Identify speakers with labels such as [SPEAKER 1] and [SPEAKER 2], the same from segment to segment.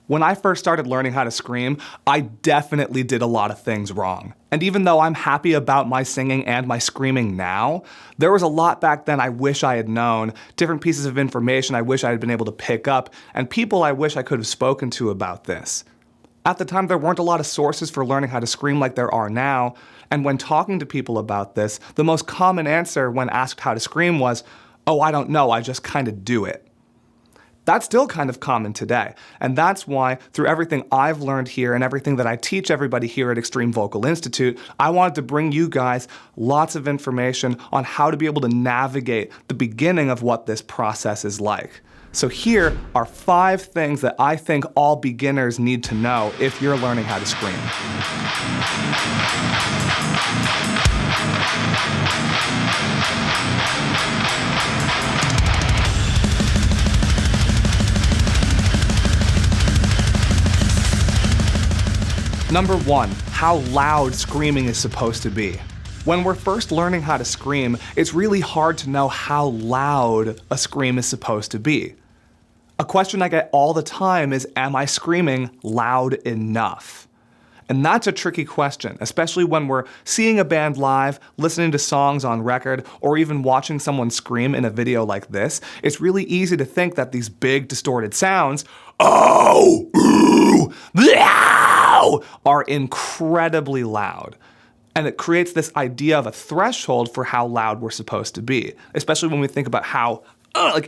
[SPEAKER 1] When I first started learning how to scream, I definitely did a lot of things wrong. And even though I'm happy about my singing and my screaming now, there was a lot back then I wish I had known, different pieces of information I wish I had been able to pick up, and people I wish I could have spoken to about this. At the time, there weren't a lot of sources for learning how to scream like there are now, and when talking to people about this, the most common answer when asked how to scream was, "Oh, I don't know, I just kind of do it." That's still kind of common today, and that's why through everything I've learned here and everything that I teach everybody here at Extreme Vocal Institute, I wanted to bring you guys lots of information on how to be able to navigate the beginning of what this process is like. So here are 5 things that I think all beginners need to know if you're learning how to scream. Number 1, how loud screaming is supposed to be. When we're first learning how to scream, it's really hard to know how loud a scream is supposed to be. A question I get all the time is, am I screaming loud enough? And that's a tricky question, especially when we're seeing a band live, listening to songs on record, or even watching someone scream in a video like this. It's really easy to think that these big distorted sounds, oh, ooh, meow, are incredibly loud. And it creates this idea of a threshold for how loud we're supposed to be, especially when we think about how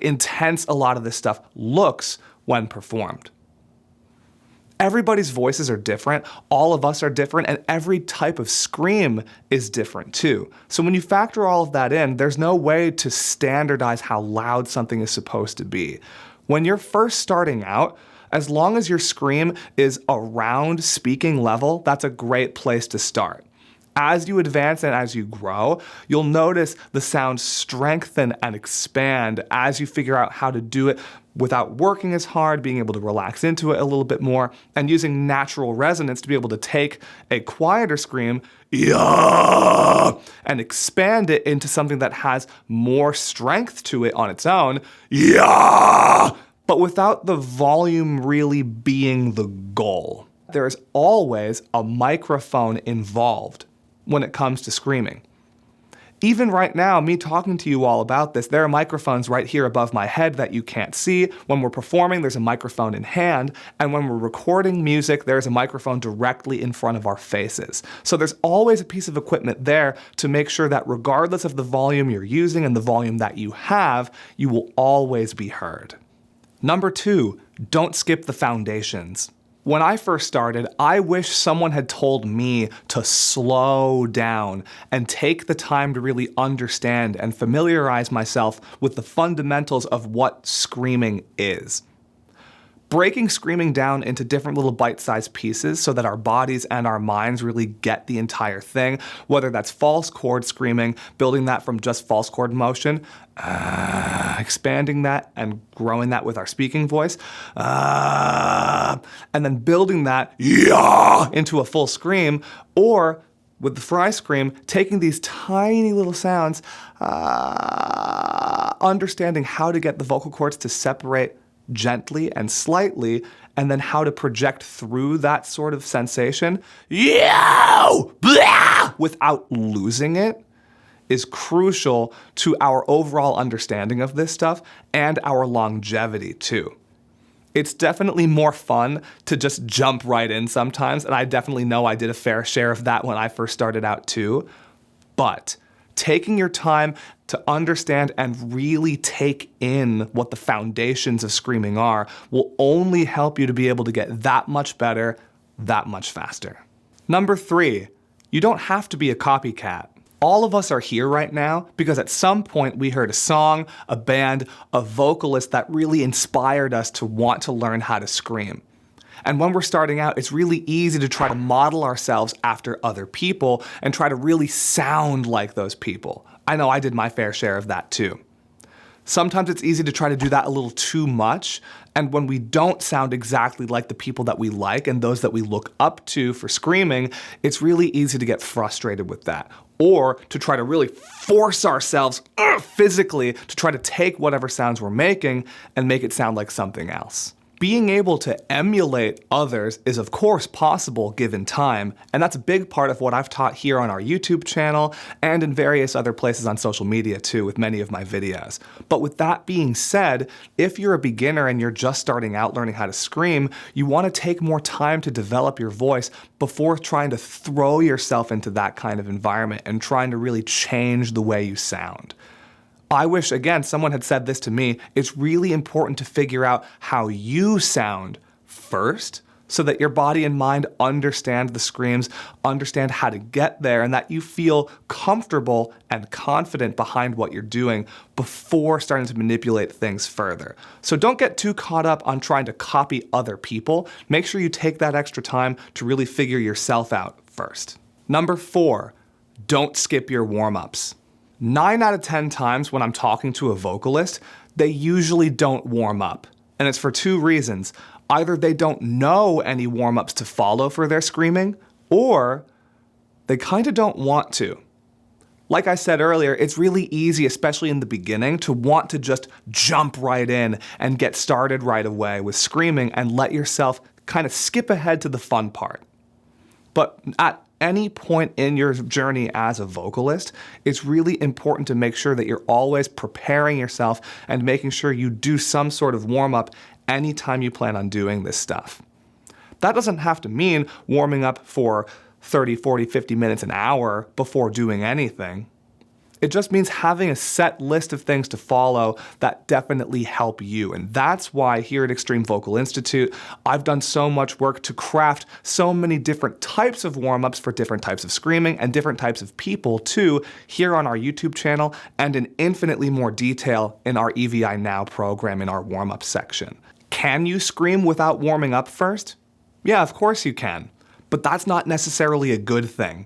[SPEAKER 1] intense a lot of this stuff looks when performed. Everybody's voices are different, all of us are different, and every type of scream is different too. So when you factor all of that in, there's no way to standardize how loud something is supposed to be. When you're first starting out, as long as your scream is around speaking level, that's a great place to start. As you advance and as you grow, you'll notice the sound strengthen and expand as you figure out how to do it without working as hard, being able to relax into it a little bit more, and using natural resonance to be able to take a quieter scream, yeah, and expand it into something that has more strength to it on its own, yeah, but without the volume really being the goal. There is always a microphone involved when it comes to screaming. Even right now, me talking to you all about this, there are microphones right here above my head that you can't see. When we're performing, there's a microphone in hand, and when we're recording music, there's a microphone directly in front of our faces. So there's always a piece of equipment there to make sure that regardless of the volume you're using and the volume that you have, you will always be heard. Number 2, don't skip the foundations. When I first started, I wish someone had told me to slow down and take the time to really understand and familiarize myself with the fundamentals of what screaming is. Breaking screaming down into different little bite-sized pieces so that our bodies and our minds really get the entire thing, whether that's false chord screaming, building that from just false chord motion, expanding that and growing that with our speaking voice, and then building that into a full scream, or with the fry scream, taking these tiny little sounds, understanding how to get the vocal cords to separate gently and slightly, and then how to project through that sort of sensation without losing it is crucial to our overall understanding of this stuff and our longevity too. It's definitely more fun to just jump right in sometimes, and I definitely know I did a fair share of that when I first started out too, but taking your time to understand and really take in what the foundations of screaming are will only help you to be able to get that much better, that much faster. Number 3, you don't have to be a copycat. All of us are here right now because at some point we heard a song, a band, a vocalist that really inspired us to want to learn how to scream. And when we're starting out, it's really easy to try to model ourselves after other people and try to really sound like those people. I know I did my fair share of that too. Sometimes it's easy to try to do that a little too much, and when we don't sound exactly like the people that we like and those that we look up to for screaming, it's really easy to get frustrated with that. Or to try to really force ourselves physically to try to take whatever sounds we're making and make it sound like something else. Being able to emulate others is of course possible given time, and that's a big part of what I've taught here on our YouTube channel and in various other places on social media too with many of my videos. But with that being said, if you're a beginner and you're just starting out learning how to scream, you want to take more time to develop your voice before trying to throw yourself into that kind of environment and trying to really change the way you sound. I wish, again, someone had said this to me. It's really important to figure out how you sound first so that your body and mind understand the screams, understand how to get there, and that you feel comfortable and confident behind what you're doing before starting to manipulate things further. So don't get too caught up on trying to copy other people. Make sure you take that extra time to really figure yourself out first. Number 4, don't skip your warm-ups. 9 out of 10 times when I'm talking to a vocalist, they usually don't warm up. And it's for 2 reasons. Either they don't know any warm-ups to follow for their screaming, or they kind of don't want to. Like I said earlier, it's really easy, especially in the beginning, to want to just jump right in and get started right away with screaming and let yourself kind of skip ahead to the fun part. But at any point in your journey as a vocalist, it's really important to make sure that you're always preparing yourself and making sure you do some sort of warm-up anytime you plan on doing this stuff. That doesn't have to mean warming up for 30, 40, 50 minutes, an hour before doing anything. It just means having a set list of things to follow that definitely help you. And that's why here at Extreme Vocal Institute, I've done so much work to craft so many different types of warm-ups for different types of screaming and different types of people too, here on our YouTube channel, and in infinitely more detail in our EVI Now program in our warm-up section. Can you scream without warming up first? Yeah, of course you can. But that's not necessarily a good thing.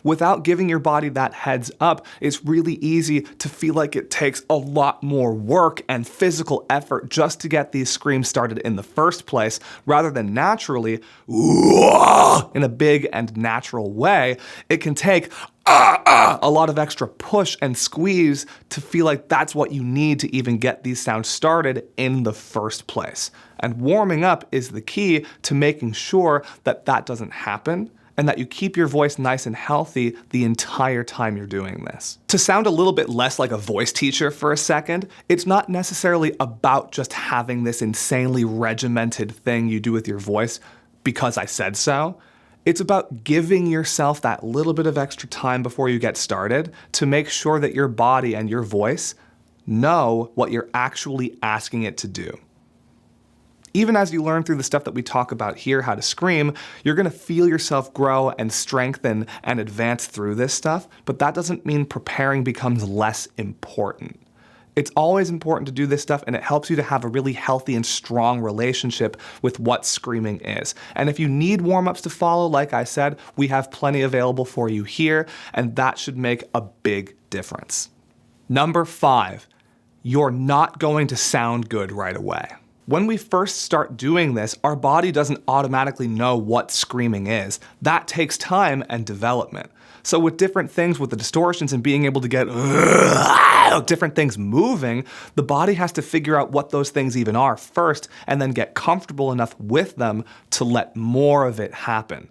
[SPEAKER 1] Without giving your body that heads up, it's really easy to feel like it takes a lot more work and physical effort just to get these screams started in the first place, rather than naturally, in a big and natural way. It can take a lot of extra push and squeeze to feel like that's what you need to even get these sounds started in the first place. And warming up is the key to making sure that that doesn't happen, and that you keep your voice nice and healthy the entire time you're doing this. To sound a little bit less like a voice teacher for a second, it's not necessarily about just having this insanely regimented thing you do with your voice because I said so. It's about giving yourself that little bit of extra time before you get started to make sure that your body and your voice know what you're actually asking it to do. Even as you learn through the stuff that we talk about here, how to scream, you're gonna feel yourself grow and strengthen and advance through this stuff, but that doesn't mean preparing becomes less important. It's always important to do this stuff, and it helps you to have a really healthy and strong relationship with what screaming is. And if you need warm-ups to follow, like I said, we have plenty available for you here, and that should make a big difference. Number 5, you're not going to sound good right away. When we first start doing this, our body doesn't automatically know what screaming is. That takes time and development. So with different things, with the distortions and being able to get different things moving, the body has to figure out what those things even are first and then get comfortable enough with them to let more of it happen.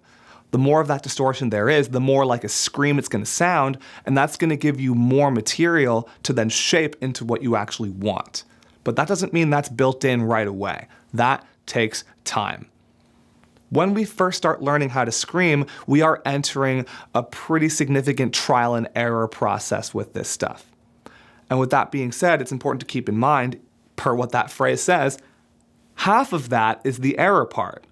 [SPEAKER 1] The more of that distortion there is, the more like a scream it's going to sound, and that's going to give you more material to then shape into what you actually want. But that doesn't mean that's built in right away. That takes time. When we first start learning how to scream, we are entering a pretty significant trial and error process with this stuff. And with that being said, it's important to keep in mind, per what that phrase says, half of that is the error part.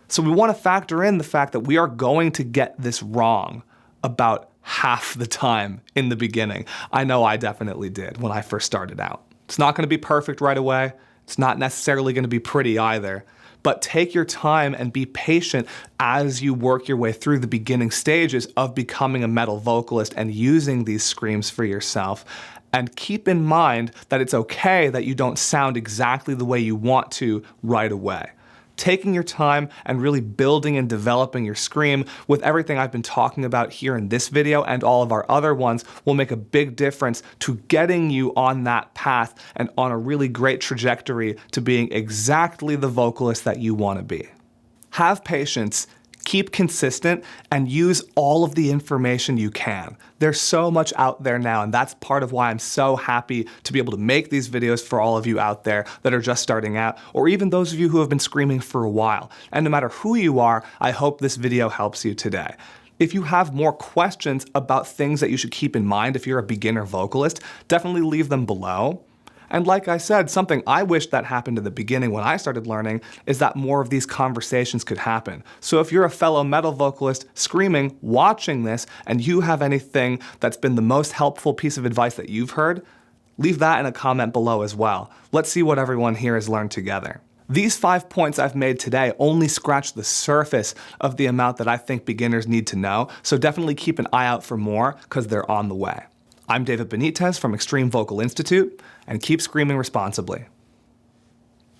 [SPEAKER 1] So we want to factor in the fact that we are going to get this wrong about half the time in the beginning. I know I definitely did when I first started out. It's not going to be perfect right away. It's not necessarily going to be pretty either. But take your time and be patient as you work your way through the beginning stages of becoming a metal vocalist and using these screams for yourself. And keep in mind that it's okay that you don't sound exactly the way you want to right away. Taking your time and really building and developing your scream with everything I've been talking about here in this video and all of our other ones will make a big difference to getting you on that path and on a really great trajectory to being exactly the vocalist that you want to be. Have patience. Keep consistent and use all of the information you can. There's so much out there now, and that's part of why I'm so happy to be able to make these videos for all of you out there that are just starting out, or even those of you who have been screaming for a while. And no matter who you are, I hope this video helps you today. If you have more questions about things that you should keep in mind if you're a beginner vocalist, definitely leave them below. And like I said, something I wish that happened in the beginning when I started learning is that more of these conversations could happen. So if you're a fellow metal vocalist screaming, watching this, and you have anything that's been the most helpful piece of advice that you've heard, leave that in a comment below as well. Let's see what everyone here has learned together. These 5 points I've made today only scratch the surface of the amount that I think beginners need to know, so definitely keep an eye out for more, because they're on the way. I'm David Benites from Extreme Vocal Institute, and keep screaming responsibly.